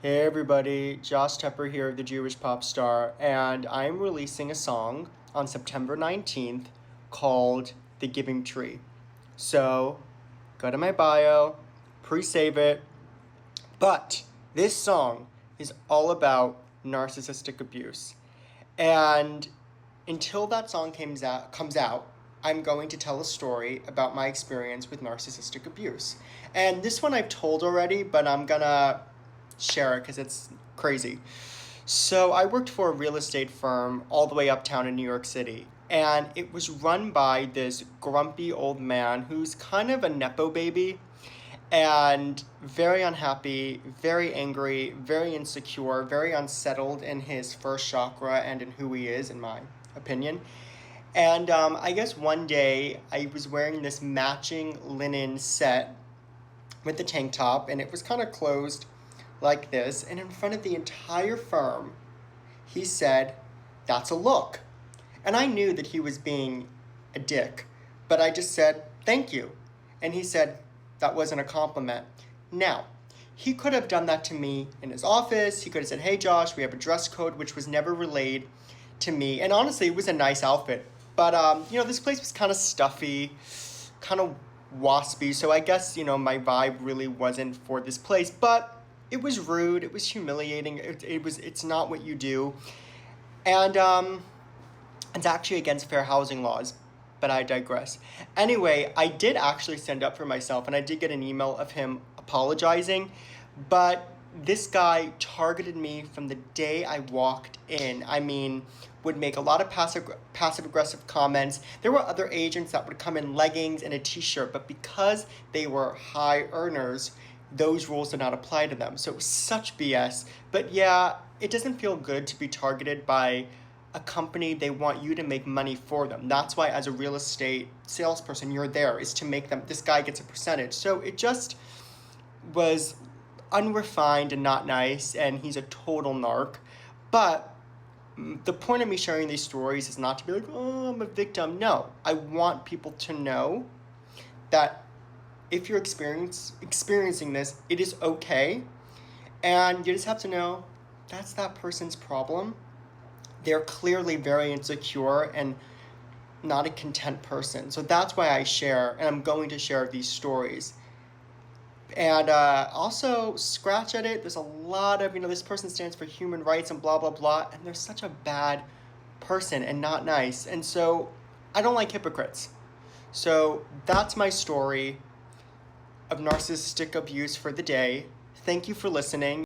Hey everybody, Josh Tepper here, the Jewish pop star, and I'm releasing a song on September 19th called The Giving Tree. So, go to my bio, pre-save it, but this song is all about narcissistic abuse. And until that song comes out, I'm going to tell a story about my experience with narcissistic abuse. And this one I've told already, but I'm gonna share it because it's crazy. So I worked for a real estate firm all the way uptown in New York City. And it was run by this grumpy old man who's kind of a Nepo baby and very unhappy, very angry, very insecure, very unsettled in his first chakra and in who he is, in my opinion. And I guess one day I was wearing this matching linen set with the tank top, and it was kind of closed like this. And in front of the entire firm, he said, "That's a look." And I knew that he was being a dick, but I just said, "Thank you." And he said, "That wasn't a compliment." Now, he could have done that to me in his office. He could have said, "Hey, Josh, we have a dress code," which was never relayed to me. And honestly, it was a nice outfit. But, this place was kind of stuffy, kind of waspy. So I guess, my vibe really wasn't for this place. But it was rude. It was humiliating. It's not what you do. And it's actually against fair housing laws, but I digress. Anyway, I did actually stand up for myself, and I did get an email of him apologizing, but this guy targeted me from the day I walked in. I mean, would make a lot of passive aggressive comments. There were other agents that would come in leggings and a t-shirt, but because they were high earners, those rules did not apply to them. So it was such BS. But yeah, it doesn't feel good to be targeted by a company. They want you to make money for them. That's why as a real estate salesperson, you're there, is to make them, this guy gets a percentage. So it just was unrefined and not nice, and he's a total narc. But the point of me sharing these stories is not to be like, "Oh, I'm a victim." No, I want people to know that if you're experiencing this, it is okay. And you just have to know that's that person's problem. They're clearly very insecure and not a content person. So that's why I share, and I'm going to share these stories. And also, scratch at it. There's a lot of, this person stands for human rights and blah, blah, blah. And they're such a bad person and not nice. And so I don't like hypocrites. So that's my story of narcissistic abuse for the day. Thank you for listening.